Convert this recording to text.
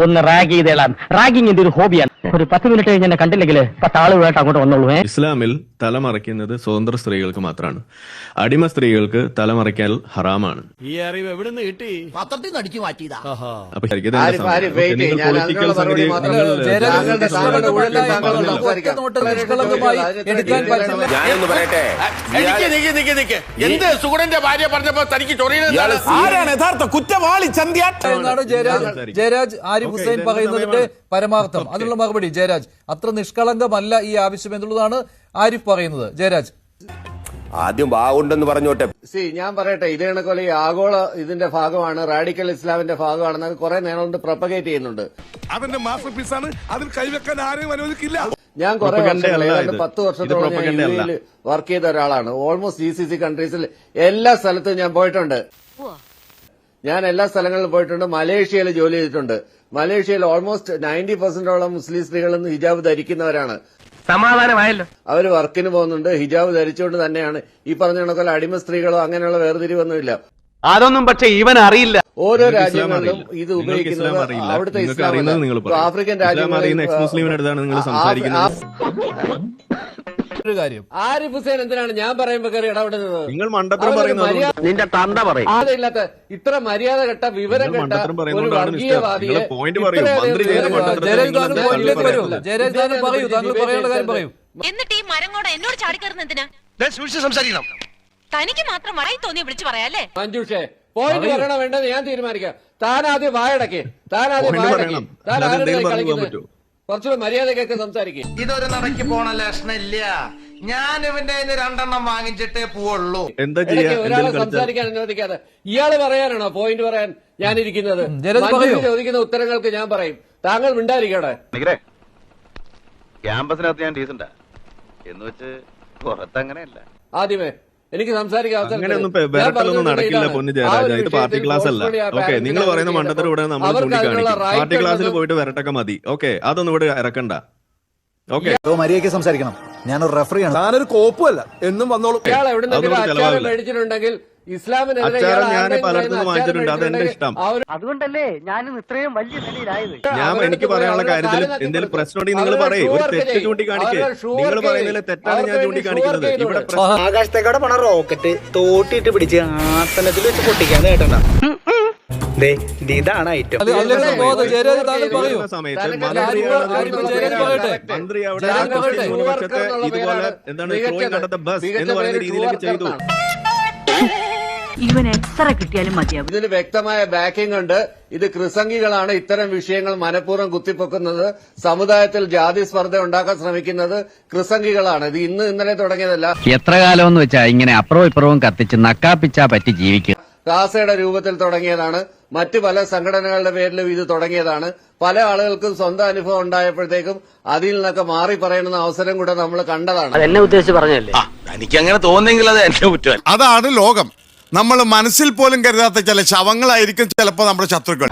ഒന്ന് rag ചെയ്തേളാം. Ragging എന്റെ ഒരു ഹോബിയാണ്. ഒരു 10 മിനിറ്റ് കഴിഞ്ഞ് എന്നെ കണ്ടില്ലെങ്കിൽ 10 ആളുകളായിട്ട് അങ്ങോട്ട് വന്നോളൂ. ഇസ്ലാമിൽ തലമറയ്ക്കുന്നത് സ്വതന്ത്ര സ്ത്രീകൾക്ക് മാത്രമാണ്. അടിമ സ്ത്രീകൾക്ക് തലമറയ്ക്കൽ ഹറാമാണ്. ഈ അറിവ് എവിടെ നിന്ന് കിട്ടി? പത്രത്തിൽ നിന്ന് അടിച്ചു മാറ്റിയതാ. അപ്പൊ ശരിക്കും ഇത് എന്താ സംഭവം? നിങ്ങൾ പൊളിറ്റിക്കൽ സംഗതി ഞാനൊന്ന് പറയട്ടെ, എന്ത് സുഗുണന്റെ ഭാര്യ പറഞ്ഞപ്പോ തനിക്ക് ചൊറിയുന്നത് ആരാണ് യഥാർത്ഥ കുറ്റവാളി? എന്നാണ് ജയരാജ് ആരിഫ് ഹുസൈൻ പറയുന്നതിന്റെ പരമാർത്ഥം. അതിനുള്ള മറുപടി ജയരാജ്, അത്ര നിഷ്കളങ്കമല്ല ഈ ആവശ്യം എന്നുള്ളതാണ് ആരിഫ് പറയുന്നത്. ജയരാജ് ആദ്യം വാഗുണ്ടെന്ന് പറഞ്ഞോട്ടെ. ഞാൻ പറയട്ടെ, ഇതേ കണക്കോലെ ഈ ആഗോള ഇതിന്റെ ഭാഗമാണ്, റാഡിക്കൽ ഇസ്ലാമിന്റെ ഭാഗമാണെന്ന് കുറെ നേരം കൊണ്ട് പ്രൊപ്പഗേറ്റ് ചെയ്യുന്നുണ്ട്. അവന്റെ മാസ്റ്റർ പീസാണ്, അതിൽ കൈവെക്കാൻ ആരെയും അനുവദിക്കില്ല. ഞാൻ കുറെ വർഷങ്ങൾ, ഏതാണ്ട് 10 വർഷത്തോളം ഞാൻ യുഎഇയിൽ വർക്ക് ചെയ്ത ഒരാളാണ്. ഓൾമോസ്റ്റ് GCC കൺട്രീസിൽ എല്ലാ സ്ഥലത്തും ഞാൻ പോയിട്ടുണ്ട്. ഞാൻ എല്ലാ സ്ഥലങ്ങളിലും പോയിട്ടുണ്ട്. മലേഷ്യയിൽ ജോലി ചെയ്തിട്ടുണ്ട്. മലേഷ്യയിൽ ഓൾമോസ്റ്റ് 90% മുസ്ലിം സ്ത്രീകളിൽ നിന്ന് ഹിജാബ് ധരിക്കുന്നവരാണ്. സമാധാനമായല്ലോ. അവർ വർക്കിന് പോകുന്നുണ്ട്, ഹിജാബ് ധരിച്ചുകൊണ്ട് തന്നെയാണ്. ഈ പറഞ്ഞ കണക്കല്ല അടിമ സ്ത്രീകളോ അങ്ങനെയുള്ള വേർതിരിവൊന്നുമില്ല. അതൊന്നും പക്ഷെ ഇവൻ അറിയില്ല. ഓരോ രാജ്യങ്ങളിലും ഇത് ഉപയോഗിക്കുന്നത് അവിടുത്തെ ഇസ്ലാം, ആഫ്രിക്കൻ രാജ്യങ്ങളിൽ ഒരു കാര്യം, ആരിഫ് ഹുസൈൻ എന്തിനാണ് ഞാൻ പറയുമ്പോ കയറി ഇടപെടുന്നത്? നിങ്ങൾ മണ്ടത്തരം പറയുന്നത്. നിന്റെ തന്ത പറയും. ഇല്ലാത്ത ഇത്ര മര്യാദ കെട്ട വിവരം കെട്ട ഒരു വർഗീയവാദിയെ എന്നിട്ട് ഈ മരം കൂടെ എന്നോട് ചാടിക്കയറുന്ന എന്തിനാ? സംസാരിക്കണം. തനിക്ക് മാത്രം വായി തോന്നി വിളിച്ചു പറയാല്ലേ? മഞ്ജുഷേ, പോയിന്റ് പറയണോ വേണ്ടത് ഞാൻ തീരുമാനിക്കാം. താനാദ്യം വായടക്കേ, താനാദ്യം വായടക്കേ. താൻ ആരുടെ കളിക്കുന്നത്? കുറച്ചുകൂടെ മര്യാദക്കൊക്കെ സംസാരിക്കും. ഇതൊരു നടക്കി പോണ ലക്ഷണില്ല. ഞാൻ ഇവന്റെ 2 വാങ്ങിച്ചിട്ടേ പോവുള്ളൂ. ഒരാളെ സംസാരിക്കാൻ അനുവദിക്കാതെ ഇയാള് പറയാനാണോ പോയിന്റ് പറയാൻ ഞാനിരിക്കുന്നത്? ചോദിക്കുന്ന ഉത്തരങ്ങൾക്ക് ഞാൻ പറയും, താങ്കൾ മിണ്ടായിരിക്കട്ടെ. ക്യാമ്പസിനകത്ത് ഞാൻ ഡീസന്റാ എന്ന് വെച്ച് പുറത്ത് അങ്ങനെയല്ല. ആദ്യമേ എനിക്ക് സംസാരിക്കാൻ നടക്കില്ല പൊന്നു ജയരാജ, ഇത് പാർട്ടി ക്ലാസ് അല്ല. ഓക്കെ, നിങ്ങൾ പറയുന്ന മണ്ടത്തരം ഇവിടെ നമ്മൾ ചൂണ്ടിക്കാണിക്കും. പാർട്ടി ക്ലാസ്സിൽ പോയിട്ട് വരട്ടൊക്കെ മതി. ഓക്കെ, അതൊന്നും ഇവിടെ ഇറക്കണ്ട. ഓക്കെ, മര്യാദയ്ക്ക് സംസാരിക്കണം. ഞാനൊരു റെഫറിയാണ്, ഞാനൊരു കോപ്പുമല്ല. എന്നും വന്നോളൂ. ഇയാൾ എവിടെ മേടിച്ചിട്ടുണ്ടെങ്കിൽ ഇസ്ലാമിനെതിരെ ഞാൻ പലയിടത്തുനിന്ന് വാങ്ങിച്ചിട്ടുണ്ട്. അത് എന്റെ ഇഷ്ടം. അതുകൊണ്ടല്ലേ ഞാനും ഇത്രയും വലിയ നിലയിലായത്. എനിക്ക് പറയാനുള്ള കാര്യത്തിൽ എന്തെങ്കിലും പ്രശ്നമുണ്ടെങ്കിൽ നിങ്ങൾ പറയും. ഒരു തെറ്റ് ചൂണ്ടിക്കാണിക്കേ. നിങ്ങൾ പറയുന്നതിൽ തെറ്റാണ് ഞാൻ ചൂണ്ടിക്കാണിക്കുന്നത്. ഇവിടെ ആകാശത്തേക്കാടെ പോണ റോക്കറ്റ് തോട്ടിട്ട് പിടിച്ച് ആത്തലത്തിൽ വെച്ച് പൊട്ടിക്കാൻ കേട്ടണ്ട. ഇതാണ് ഐറ്റം. മന്ത്രി അവിടെ ഇതുപോലെ എന്താണ് ബസ് എന്ന് പറയുന്ന രീതിയിലൊക്കെ ചെയ്തു. ഇവൻ എത്ര കിട്ടിയാലും മതിയാവും. ഇതിന് വ്യക്തമായ ബാക്കിംഗ് ഉണ്ട്. ഇത് കൃസംഗികളാണ് ഇത്തരം വിഷയങ്ങൾ മനഃപൂർവ്വം കുത്തിപ്പൊക്കുന്നത്. സമുദായത്തിൽ ജാതി സ്പർദ്ധ ഉണ്ടാക്കാൻ ശ്രമിക്കുന്നത് കൃസംഗികളാണ്. ഇത് ഇന്നലെ തുടങ്ങിയതല്ല. എത്ര കാലം എന്ന് വെച്ചാ ഇങ്ങനെ അപ്പുറവും ഇപ്പുറവും കത്തിച്ച് നക്കാപ്പിച്ചാ പറ്റി ജീവിക്കും. കാസയുടെ രൂപത്തിൽ തുടങ്ങിയതാണ്. മറ്റു പല സംഘടനകളുടെ പേരിലും ഇത് തുടങ്ങിയതാണ്. പല ആളുകൾക്കും സ്വന്തം അനുഭവം ഉണ്ടായപ്പോഴത്തേക്കും അതിൽ നിന്നൊക്കെ മാറി പറയുന്ന അവസരം കൂടെ നമ്മൾ കണ്ടതാണ്. എന്നെ ഉദ്ദേശിച്ച് പറഞ്ഞല്ലേ? എനിക്ക് അങ്ങനെ തോന്നുന്നെങ്കിൽ അത് എന്റെ കുറ്റം. അതാണ് ലോകം. നമ്മൾ മനസ്സിൽ പോലും കരുതാത്ത ചില ശവങ്ങളായിരിക്കും ചിലപ്പോ നമ്മുടെ ശത്രുക്കൾ.